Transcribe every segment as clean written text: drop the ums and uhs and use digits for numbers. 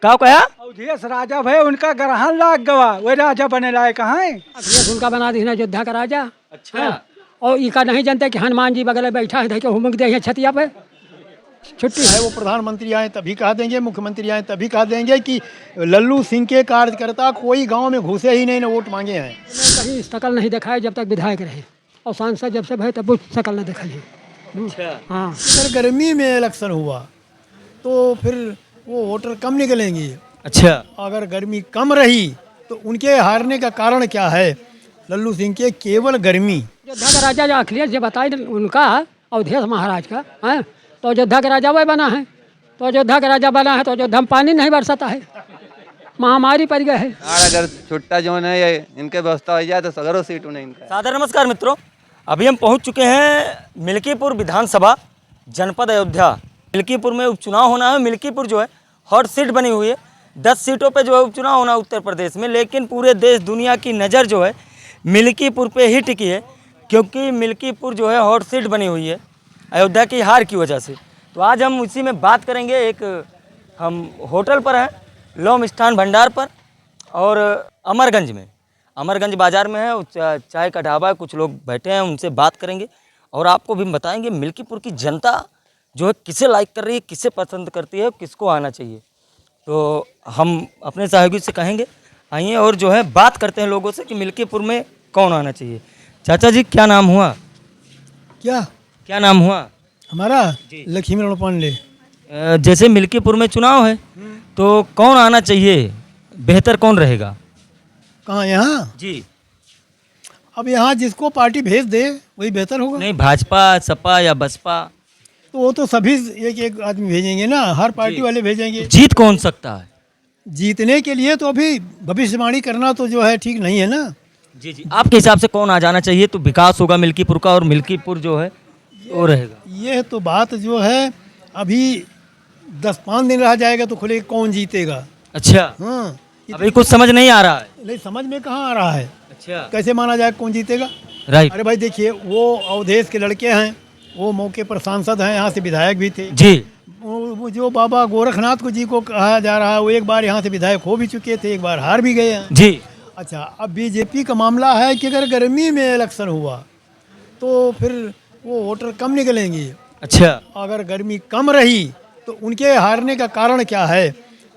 का कहा? अवधेश राजा भाई उनका ग्रहण लाग गवा, वो राजा बने लाए कहाँ है? अखिलेश उनका बना दी ना योद्धा का राजा। अच्छा। और इका नहीं जानते कि हनुमान जी बगल में बैठा है देखो हुमक दे छतिया पे छुट्टी चाहे वो प्रधानमंत्री आए तभी कह देंगे, मुख्यमंत्री आए तभी कह देंगे कि लल्लू सिंह के कार्यकर्ता कोई गांव में घुसे ही नहीं ना वोट मांगे हैं। कहीं शकल नहीं दिखाए जब तक विधायक रहे, और सांसद जब से भय तब वो शकल नहीं दिखाई। अच्छा। हाँ, अगर गर्मी में इलेक्शन हुआ तो फिर वो वोटर कम निकलेंगे। अच्छा। अगर गर्मी कम रही तो उनके हारने का कारण क्या है? लल्लू सिंह के केवल गर्मी। योद्धा का राजा जो अखिलेश जो बताए उनका अवधेश महाराज का है, तो अयोध्या का राजा वही बना है। तो अयोध्या का राजा बना है तो अयोध्या में पानी नहीं बरसता है, महामारी पड़ गए है। अगर छुट्टा जो है ये इनके व्यवस्था हो जाए तो सगरों सीट उन्हें इनका। सादर नमस्कार मित्रों, अभी हम पहुंच चुके हैं मिल्कीपुर विधानसभा जनपद अयोध्या। मिल्कीपुर में उपचुनाव होना है। मिल्कीपुर जो है हॉट सीट बनी हुई है। 10 सीटों पे जो है उपचुनाव होना है उत्तर प्रदेश में, लेकिन पूरे देश दुनिया की नज़र जो है मिल्कीपुर पे ही टिकी है, क्योंकि मिल्कीपुर जो है हॉट सीट बनी हुई है अयोध्या की हार की वजह से। तो आज हम इसी में बात करेंगे। एक हम होटल पर हैं, लोह मिष्ठान भंडार पर, और अमरगंज में, अमरगंज बाज़ार में है, चाय का ढाबा है। कुछ लोग बैठे हैं, उनसे बात करेंगे और आपको भी बताएंगे मिल्कीपुर की जनता जो है किसे लाइक कर रही है, किसे पसंद करती है, किसको आना चाहिए। तो हम अपने सहयोगी से कहेंगे आइए और जो है बात करते हैं लोगों से कि मिल्कीपुर में कौन आना चाहिए। चाचा जी क्या नाम हुआ? क्या नाम हुआ हमारा? लक्ष्मीनारायण पांडे। जैसे मिल्कीपुर में चुनाव है तो कौन आना चाहिए, बेहतर कौन रहेगा? कहाँ? यहाँ जी। अब यहाँ जिसको पार्टी भेज दे वही बेहतर होगा। नहीं, भाजपा, सपा या बसपा? तो वो तो सभी एक एक आदमी भेजेंगे ना, हर पार्टी वाले भेजेंगे। जीत कौन सकता है? जीतने के लिए तो अभी भविष्यवाणी करना तो जो है ठीक नहीं है ना। जी जी। आपके हिसाब से कौन आ जाना चाहिए तो विकास होगा मिल्कीपुर का, और मिल्कीपुर जो है वो रहेगा? ये तो बात जो है अभी 10-5 दिन रह जाएगा तो खुले कौन जीतेगा। अच्छा। हाँ, अभी कुछ समझ नहीं आ रहा है। नहीं समझ में कहाँ आ रहा है। अच्छा। कैसे माना जाए कौन जीतेगा? राइट। अरे भाई देखिए, वो अवधेश के लड़के हैं, वो मौके पर सांसद हैं, यहाँ से विधायक भी थे। जी। वो जो बाबा गोरखनाथ को जी को कहा जा रहा है, वो एक बार यहाँ से विधायक हो भी चुके थे, एक बार हार भी गए हैं। जी। अच्छा, अब बीजेपी का मामला है कि अगर गर्मी में इलेक्शन हुआ तो फिर वो वोटर कम निकलेंगे। अच्छा। अगर गर्मी कम रही तो उनके हारने का कारण क्या है?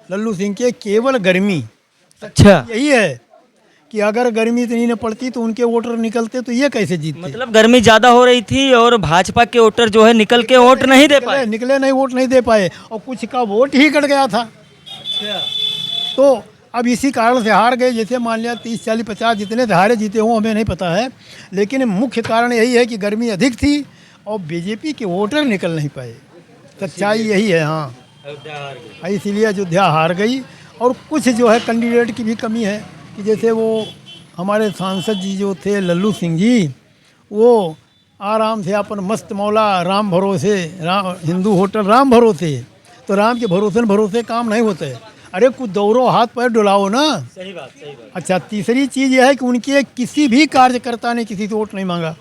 लल्लू सिंह के केवल गर्मी। अच्छा। यही है कि अगर गर्मी इतनी न पड़ती तो उनके वोटर निकलते, तो ये कैसे जीतते? मतलब गर्मी ज़्यादा हो रही थी और भाजपा के वोटर जो है निकल के वोट नहीं दे पाए। निकले नहीं, वोट नहीं दे पाए, और कुछ का वोट ही कट गया था। अच्छा। तो अब इसी कारण से हार गए। जैसे मान लिया 30, 40, 50 जितने हारे जीते हों हमें नहीं पता है, लेकिन मुख्य कारण यही है कि गर्मी अधिक थी और बीजेपी के वोटर निकल नहीं पाए। सच्चाई यही है। हाँ, इसीलिए अयोध्या हार गई। और कुछ जो है कैंडिडेट की भी कमी है कि जैसे वो हमारे सांसद जी जो थे लल्लू सिंह जी, वो आराम से अपन मस्त मौला राम भरोसे, हिंदू होटल राम भरोसे, तो राम के भरोसे काम नहीं होते। अरे कुछ दौड़ो, हाथ पैर डुलाओ ना। सही बात, सही बात। अच्छा, तीसरी चीज़ यह है कि उनके किसी भी कार्यकर्ता ने किसी से वोट नहीं मांगा।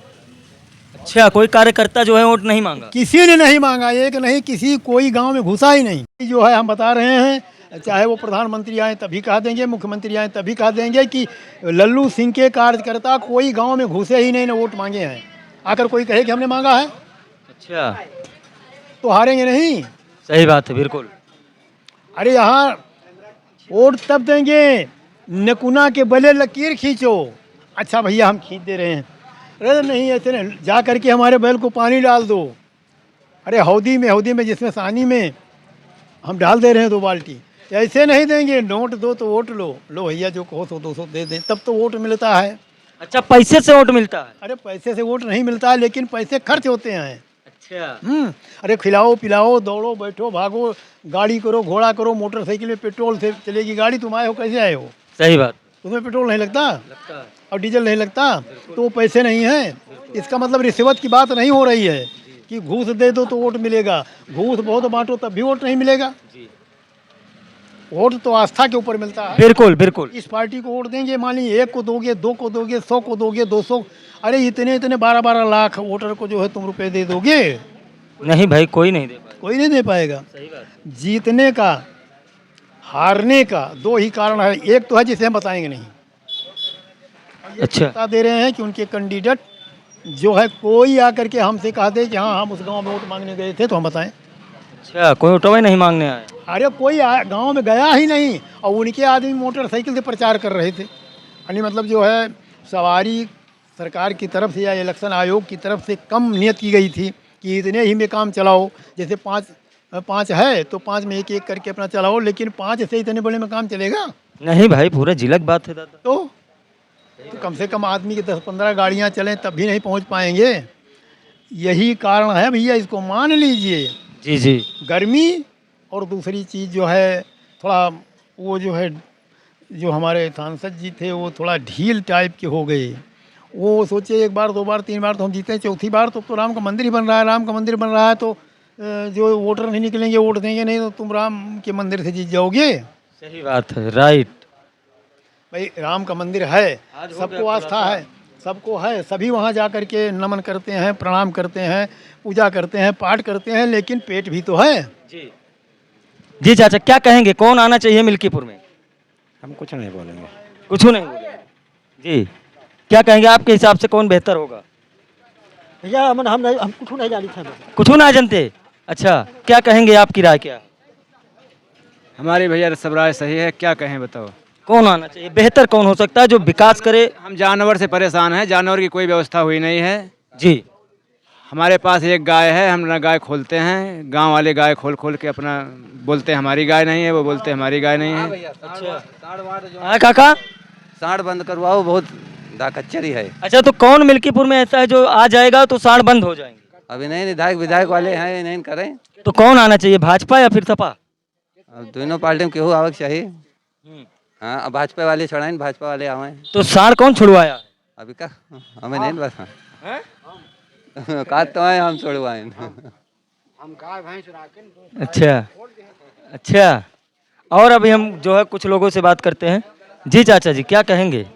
अच्छा, कोई कार्यकर्ता जो है वोट नहीं मांगा? किसी ने नहीं मांगा, एक नहीं, किसी कोई गांव में घुसा ही नहीं। जो है हम बता रहे हैं, चाहे वो प्रधानमंत्री आए तभी कह देंगे, मुख्यमंत्री आए तभी कह देंगे कि लल्लू सिंह के कार्यकर्ता कोई गांव में घुसे ही नहीं ना वोट मांगे हैं। आकर कोई कहे कि हमने मांगा है अच्छा, तो हारेंगे नहीं। सही बात है, बिल्कुल। अरे यहाँ वोट तब देंगे नकुना के बले लकीर खींचो। अच्छा भैया हम खींच दे रहे हैं। अरे नहीं, ऐसे नहीं, जा करके हमारे बैल को पानी डाल दो। अरे हौदी में जिसमें सानी में हम डाल दे रहे हैं 2 बाल्टी। ऐसे नहीं देंगे, नोट दो तो वोट लो भैया, जो कहो 100-200 दे दें, तब तो वोट मिलता है। अच्छा, पैसे से वोट मिलता है? अरे पैसे से वोट नहीं मिलता है, लेकिन पैसे खर्च होते हैं। अच्छा। अरे खिलाओ पिलाओ, दौड़ो बैठो भागो, गाड़ी करो, घोड़ा करो, मोटरसाइकिल में पेट्रोल से चलेगी गाड़ी, तुम आए हो कैसे आए हो? सही बात। उसमें पेट्रोल नहीं लगता लगता है। और डीजल नहीं लगता, तो वो पैसे नहीं हैं। इसका मतलब रिश्वत की बात नहीं हो रही है कि घूस दे दो तो वोट मिलेगा। घूस बहुत बांटो तब भी वोट नहीं मिलेगा। वोट तो आस्था के ऊपर मिलता है। बिल्कुल बिल्कुल। इस पार्टी को वोट देंगे, मान लीजिए 1 को दोगे, 2 को दोगे, 100 को दोगे, 200, अरे इतने 12-12 लाख वोटर को जो है तुम रुपए दे दोगे? नहीं भाई, कोई नहीं दे पाएगा। कोई नहीं दे पाएगा। सही बात। जीतने का हारने का दो ही कारण है। एक तो है जिसे हम बताएंगे नहीं, अच्छा बता दे रहे हैं कि उनके कैंडिडेट जो है कोई आकर के हमसे कहा दे कि हाँ हम उस गांव में वोट मांगने गए थे तो हम बताएं। अच्छा, कोई उठवा नहीं मांगने आया। अरे कोई गांव में गया ही नहीं और उनके आदमी मोटरसाइकिल से प्रचार कर रहे थे। यानी मतलब जो है सवारी सरकार की तरफ से या इलेक्शन आयोग की तरफ से कम नियत की गई थी कि इतने ही में काम चलाओ। जैसे पाँच है तो 5 में एक एक करके अपना चलाओ, लेकिन 5 से इतने बड़े में काम चलेगा? नहीं भाई, पूरा जिला की बात है दादा। तो कम से कम आदमी की 10-15 गाड़ियाँ चलें तब भी नहीं पहुँच पाएंगे। यही कारण है भैया, इसको मान लीजिए। जी जी। गर्मी और दूसरी चीज़ जो है थोड़ा वो जो है जो हमारे सांसद जी थे वो थोड़ा ढील टाइप के हो गए। वो सोचे 1 बार 2 बार 3 बार तो हम जीते हैं, चौथी बार तो राम का मंदिर ही बन रहा है। राम का मंदिर बन रहा है तो जो वोटर नहीं निकलेंगे वोट देंगे नहीं तो तुम राम के मंदिर से जीत जाओगे। सही बात है, राइट। भाई राम का मंदिर है, सबको आस्था है, सबको है, सभी वहाँ जा कर के नमन करते हैं, प्रणाम करते हैं, पूजा करते हैं, पाठ करते हैं, लेकिन पेट भी तो है। जी जी चाचा, क्या कहेंगे, कौन आना चाहिए मिल्कीपुर में? हम कुछ नहीं बोलेंगे। कुछ नहीं बोलेंगे जी। क्या कहेंगे, आपके हिसाब से कौन बेहतर होगा? भैया हम कुछ नहीं जानते हैं। कुछ ना जानते? अच्छा, क्या कहेंगे, आपकी राय क्या? हमारी भैया सब राय सही है, क्या कहें बताओ। कौन आना चाहिए, बेहतर कौन हो सकता है जो विकास करे? हम जानवर से परेशान हैं, जानवर की कोई व्यवस्था हुई नहीं है। जी। हमारे पास एक गाय है, हम ना गाय खोलते हैं, गांव वाले गाय खोल खोल के अपना बोलते हैं हमारी गाय नहीं है, वो बोलते हैं हमारी गाय नहीं है। हाँ काका। सांड बंद करवाओ, बहुत दाकच्चरी है। अच्छा, तो कौन मिल्कीपुर में ऐसा है जो आ जाएगा तो सांड बंद हो जाएंगे? अभी नहीं, विधायक वाले हैं, नहीं करें। तो कौन आना चाहिए, भाजपा या फिर सपा? अब दोनों पार्टी में केहू आवक चाहिए। हाँ, अब भाजपा वाले छोड़ाएं, भाजपा वाले आवे। तो सांड कौन छुड़वाया? अभी का हमें नहीं बस कहा तो है हम छोड़वाएं। अच्छा अच्छा। और अभी हम जो है कुछ लोगों से बात करते हैं। जी चाचा जी, क्या कहेंगे,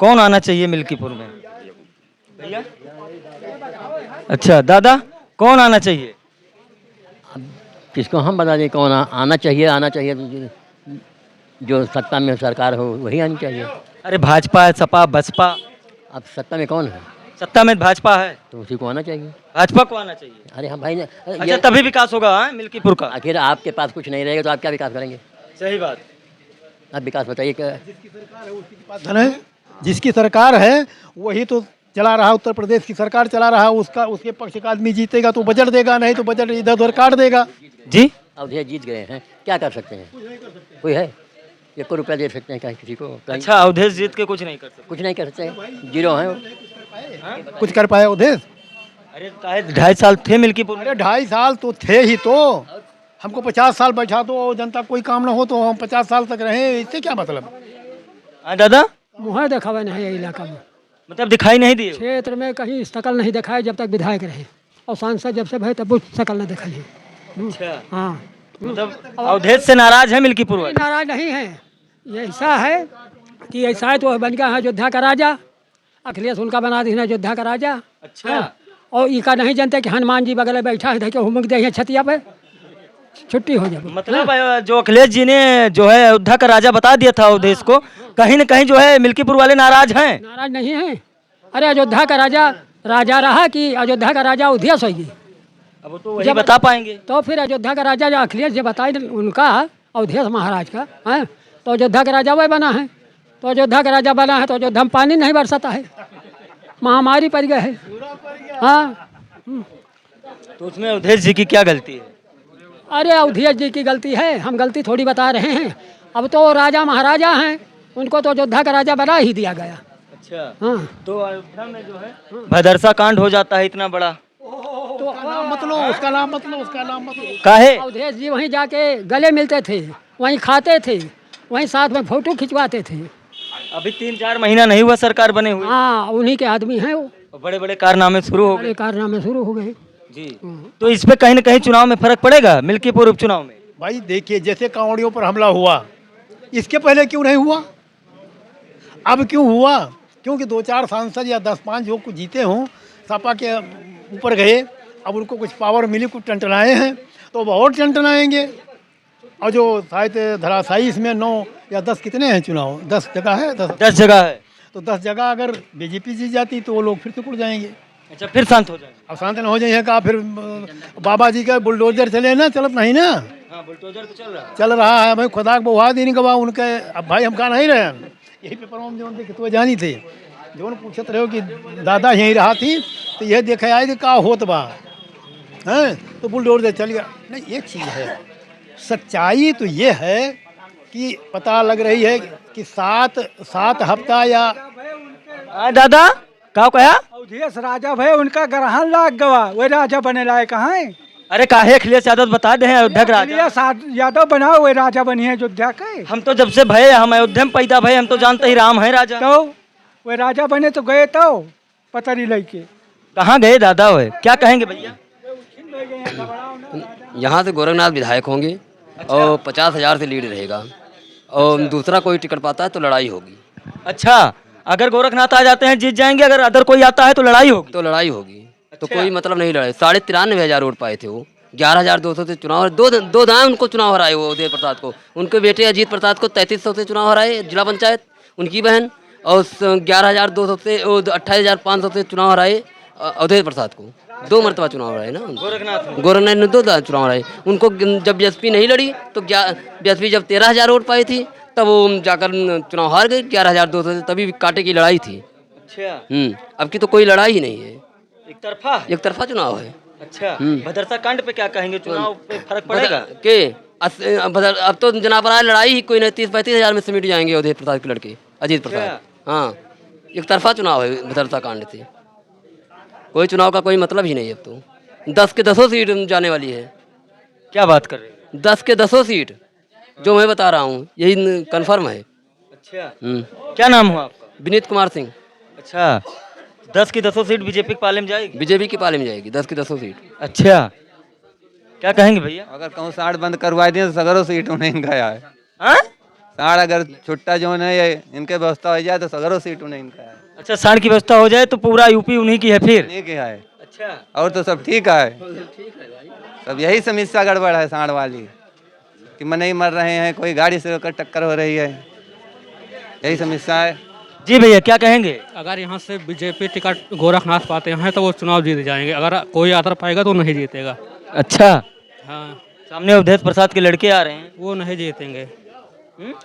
कौन आना चाहिए मिल्कीपुर में? भैया। अच्छा दादा, कौन आना चाहिए? किसको हम बता दें कौन आना चाहिए जो सत्ता में सरकार हो वही आनी चाहिए। अरे भाजपा है, सपा, बसपा? अब सत्ता में कौन है? सत्ता में भाजपा है तो उसी को आना चाहिए। भाजपा को आना चाहिए। अरे हम भाई अच्छा, तभी विकास होगा हाँ, मिल्कीपुर का। आखिर आपके पास कुछ नहीं रहेगा तो आप क्या विकास करेंगे? सही बात। आप विकास बताइए क्या? धन है, जिसकी सरकार है वही तो चला रहा, उत्तर प्रदेश की सरकार चला रहा, उसके पक्ष का आदमी जीतेगा तो बजट देगा, नहीं तो बजट इधर उधर काट देगा। जी। अवधेश जीत गए हैं, क्या कर सकते हैं? कोई है 1 रुपया दे सकते हैं क्या किसी को? अच्छा, अवधेश जीत के कुछ नहीं कर सकते? कुछ नहीं कर सकते, जीरो है। कुछ कर पाए अवधेश? अरे 2.5 साल थे मिल्कीपुर में। अरे 2.5 साल तो थे ही, तो हमको 50 साल बैठा दो और जनता कोई काम ना हो तो हम 50 साल तक रहे, इससे क्या मतलब? हाँ दादा, मुँह दिखावा नहीं है इलाका में, मतलब दिखाई नहीं दिए? क्षेत्र में कहीं शकल नहीं दिखाए जब तक विधायक रहे, और सांसद जब से भय तब वो शकल न दिखाई। अच्छा, हाँ, मतलब अवधेश से नाराज है मिल्कीपुर वाले? नाराज नहीं है, ये ऐसा है कि ऐसा है तो बन गया है अयोध्या का राजा, अखिलेश उनका बना दी अयोध्या का राजा। अच्छा। हाँ, और इका नहीं जानते कि हनुमान जी बगल में बैठा है, देखिए हुमक दे छतिया पे, छुट्टी हो जाए। मतलब जो अखिलेश जी ने जो है अयोध्या का राजा बता दिया था अवधेश को, कहीं न कहीं जो है मिल्कीपुर वाले नाराज हैं। नाराज नहीं है। अरे अयोध्या का राजा राजा रहा कि अयोध्या का राजा अवधेश होगी? अब तो वही बता पाएंगे। तो फिर अयोध्या का राजा जो अखिलेश जी बताए उनका, अवधेश महाराज का है, तो अयोध्या का राजा वही बना है। तो अयोध्या का राजा बना है तो अयोध्या में पानी नहीं बरसाता है, महामारी पड़ गया है। हाँ, तो उसमें अवधेश जी की क्या गलती है? अरे अवधेश जी की गलती है, हम गलती थोड़ी बता रहे हैं। अब तो राजा महाराजा हैं, उनको तो अयोध्या का राजा बना ही दिया गया। अच्छा। हाँ, तो अयोध्या में जो है भदरसा कांड हो जाता है इतना बड़ा, तो उसका नाम मतलब काहे? अवधेश जी वहीं जाके गले मिलते थे, वहीं खाते थे, वहीं साथ में फोटो खिंचवाते थे। अभी 3-4 महीना नहीं हुआ सरकार बने हुए, हाँ, उन्हीं के आदमी हैं वो। बड़े बड़े कारनामे शुरू हो गए। बड़े कारनामे शुरू हो गए। जी। तो इस पे कहीं न कहीं चुनाव में फर्क पड़ेगा, मिल्कीपुर उपचुनाव में? भाई देखिए, जैसे कांवड़ियों पर हमला हुआ, इसके पहले क्यों नहीं हुआ? अब क्यों हुआ? क्योंकि 2-4 सांसद या 10-5 जो कुछ जीते हों, सपा के ऊपर गए, अब उनको कुछ पावर मिली, कुछ टंटनाए हैं तो बहुत टंटनाएंगे। और जो शायद धराशायी इसमें 9 या 10 कितने हैं चुनाव, 10 जगह है, 10 जगह है। तो 10 जगह अगर बीजेपी जीत जाती तो वो लोग फिर से उड़ जाएंगे। अच्छा, फिर शांत हो जाएंगे। अब शांत न हो जाइए का फिर बाबा जी का बुलडोजर चले ना, चलत नहीं ना, हाँ, बुलडोजर तो चल रहा है। चल रहा है भाई, खुदा को बहुआ दिन गवा उनके। अब भाई हम कहा नहीं रहे, यही पेपर में जो देखे तो जानी थे, जो पूछत रहे हो कि दादा यहीं रहा थी तो यह देखे आए कि का होत बा हैं, तो बुलडोजर चल गया। नहीं, एक चीज़ है, सच्चाई तो ये है कि पता लग रही है कि 7 हफ्ता या दादा का कहा? अवधेश राजा भय उनका ग्रहण लाग गवा, वे राजा बने लाए कहाँ है? अरे काहे अखिलेश यादव बता दे हैं अयोध्या के राजा। अखिलेश यादव बनाओ, वे राजा बनी है अयोध्या के। हम तो जब से भय हम अयोध्या में पैदा भय, हम तो जानते ही राम है राजा। तो वे राजा बने तो गए, तो पतरी लेके कहाँ गए दादा? हुए क्या कहेंगे भैया? यहाँ से गोरखनाथ विधायक होंगे और 50,000 से लीड रहेगा, और दूसरा कोई टिकट पाता है तो लड़ाई होगी। अच्छा, अगर गोरखनाथ आ जाते हैं जीत जाएंगे, अगर अदर कोई आता है तो लड़ाई होगी। तो लड़ाई होगी। तो कोई मतलब नहीं लड़ाई। 93,500 वोट पाए थे वो, 11,200 से चुनाव, दो दाएं उनको चुनाव हराए वो उदय प्रसाद को। उनके बेटे अजीत प्रसाद को 3300 से चुनाव हराए जिला पंचायत, उनकी बहन, और 11,200 से 28,500 से चुनाव हराए अवधेश प्रसाद को। 2 मरतबा चुनाव हराए ना गोरखनाथ ने 2 चुनाव हराए उनको। जब बीएसपी नहीं लड़ी तो बीएसपी जब 13,000 वोट पाई थी तब वो जाकर चुनाव हार गए 11,200 से, तभी कांटे की लड़ाई थी। अच्छा, अब की तो कोई लड़ाई ही नहीं है, एक तरफा चुनाव है। अच्छा, भदरसा कांड पे क्या कहेंगे? चुनाव पे फर्क पड़ेगा अब तो जनाब लड़ाई ही कोई नहीं, 30-35 हज़ार में सिमट जाएंगे अवधेश प्रसाद के लड़के अजीत प्रसाद। हाँ, एक तरफा चुनाव है भदरसा कांड से, कोई चुनाव का कोई मतलब ही नहीं है। अब तो 10 के 10 सीट जाने वाली है। क्या बात कर रहे हैं? 10 के 10 सीट जो मैं बता रहा हूँ यही कंफर्म है। अच्छा, क्या नाम हुआ आपका? विनीत कुमार सिंह। अच्छा, 10 की 10 सीट बीजेपी के पाले में जाएगी? बीजेपी के पाले में जाएगी 10 की 10 सीट। अच्छा, क्या कहेंगे भैया? अगर कहूँ साड़ बंद करवा दिए तो सगरों सीट उन्हें गया है। हाँ? साड़ अगर छुट्टा जो है इनके व्यवस्था हो जाए तो सगरों सीट उन्हें इनका है। अच्छा, साड़ की व्यवस्था हो जाए तो पूरा यूपी उन्हीं की है फिर? उन्हीं की है। अच्छा, और तो सब ठीक है। सब यही समस्या गड़बड़ है साड़ वाली कि मनई मर रहे हैं, कोई गाड़ी से होकर टक्कर हो रही है, यही समस्या है। जी भैया, क्या कहेंगे? अगर यहाँ से बीजेपी टिकट गोरखनाथ पाते हैं तो वो चुनाव जीत जाएंगे, अगर कोई अदर पाएगा तो नहीं जीतेगा। अच्छा, हाँ, सामने अवधेश प्रसाद के लड़के आ रहे हैं, वो नहीं जीतेंगे,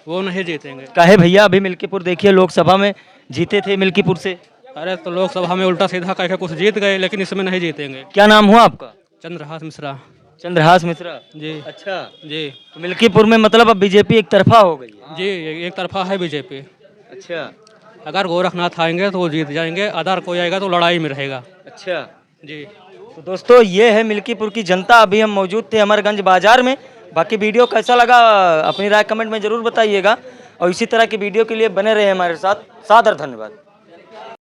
वो नहीं जीतेंगे। काहे भैया? अभी मिल्कीपुर देखिए, लोकसभा में जीते थे मिल्कीपुर से। अरे तो लोकसभा में उल्टा सीधा कह के कुछ जीत गए, लेकिन इसमें नहीं जीतेंगे। क्या नाम हुआ आपका? चंद्रहास मिश्रा। चंद्रहास मिश्रा जी। अच्छा जी तो मिल्कीपुर में मतलब अब बीजेपी एक तरफा हो गई है। जी, एक तरफा है बीजेपी। अच्छा अगर गोरखनाथ आएंगे तो वो जीत जाएंगे, अदर कोई आएगा तो लड़ाई में रहेगा। अच्छा जी। तो दोस्तों ये है मिल्कीपुर की जनता। अभी हम मौजूद थे अमरगंज बाजार में। बाकी वीडियो कैसा लगा अपनी राय कमेंट में ज़रूर बताइएगा, और इसी तरह की वीडियो के लिए बने रहे हमारे साथ। सादर धन्यवाद।